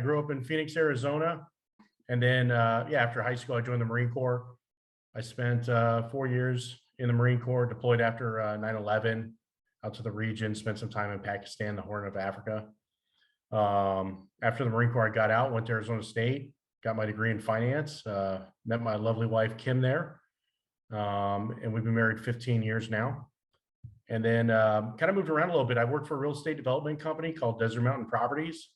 grew up in Phoenix, Arizona. And then, after high school, I joined the Marine Corps. I spent 4 years in the Marine Corps, deployed after 9/11 out to the region, spent some time in Pakistan, the Horn of Africa. After the Marine Corps, I got out, went to Arizona State, got my degree in finance, met my lovely wife, Kim, there. And we've been married 15 years now. And then kind of moved around a little bit. I worked for a real estate development company called Desert Mountain Properties.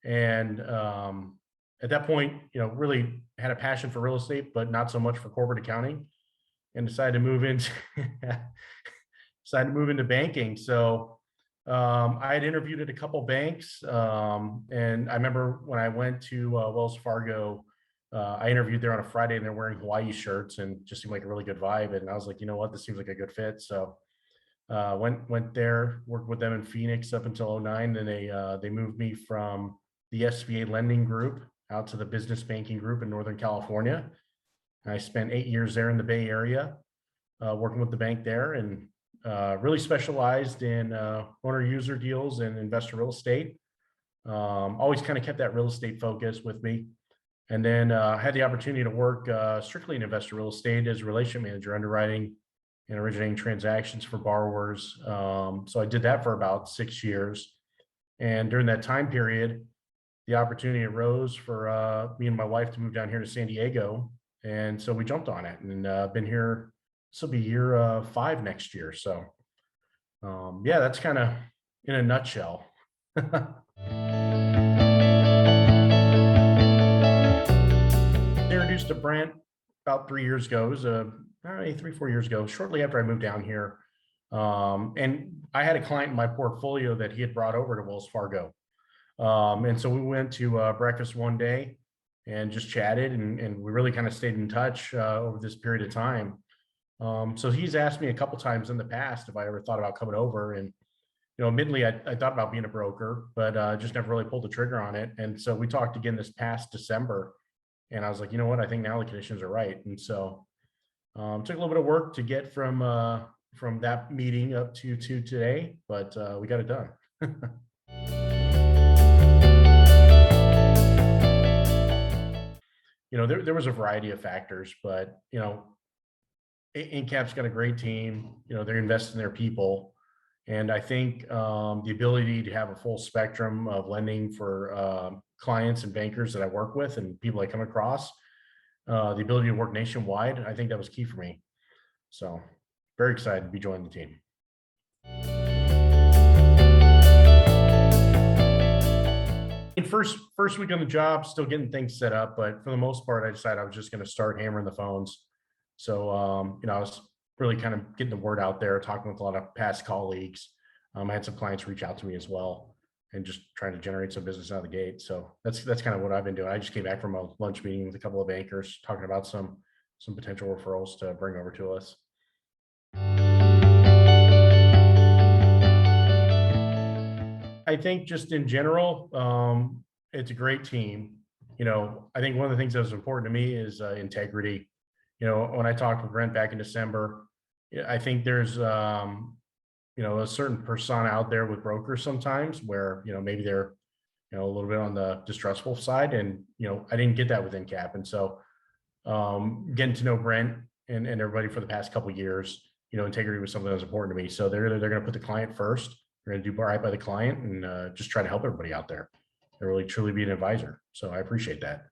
And at that point, really had a passion for real estate, but not so much for corporate accounting, and decided to move into banking. So I had interviewed at a couple banks, and I remember when I went to Wells Fargo, I interviewed there on a Friday, and they're wearing Hawaii shirts, and just seemed like a really good vibe. And I was like, you know what, this seems like a good fit. So went there, worked with them in Phoenix up until 2009. Then they moved me from the SBA lending group out to the business banking group in Northern California. I spent 8 years there in the Bay Area, working with the bank there, and really specialized in owner user deals and investor real estate. Always kind of kept that real estate focus with me. And then had the opportunity to work strictly in investor real estate as a relationship manager, underwriting and originating transactions for borrowers. So I did that for about 6 years. And during that time period, the opportunity arose for me and my wife to move down here to San Diego. And so we jumped on it, and been here. This will be year 5 next year. So that's kind of in a nutshell. Introduced to Brent about 3 years ago. It was 3-4 years ago, shortly after I moved down here. And I had a client in my portfolio that he had brought over to Wells Fargo. And so we went to breakfast one day and just chatted, and we really kind of stayed in touch over this period of time. So he's asked me a couple times in the past if I ever thought about coming over. And, admittedly, I thought about being a broker, but just never really pulled the trigger on it. And so we talked again this past December, and I was like, you know what, I think now the conditions are right. And so took a little bit of work to get from that meeting up to today, but we got it done. There was a variety of factors, but, InnCap's got a great team. They're investing in their people. And I think the ability to have a full spectrum of lending for clients and bankers that I work with and people I come across, the ability to work nationwide, I think that was key for me. So very excited to be joining the team. First week on the job, still getting things set up, but for the most part, I decided I was just going to start hammering the phones. So, I was really kind of getting the word out there, talking with a lot of past colleagues. I had some clients reach out to me as well, and just trying to generate some business out of the gate. So that's kind of what I've been doing. I just came back from a lunch meeting with a couple of bankers, talking about some potential referrals to bring over to us. I think just in general, it's a great team. I think one of the things that was important to me is integrity. When I talked with Brent back in December, I think there's, a certain persona out there with brokers sometimes where, maybe they're, a little bit on the distrustful side. And, I didn't get that with InnCap. And so getting to know Brent and everybody for the past couple of years, integrity was something that was important to me. So they're going to put the client first. They're going to do right by the client and just try to help everybody out there. They're really truly be an advisor. So I appreciate that.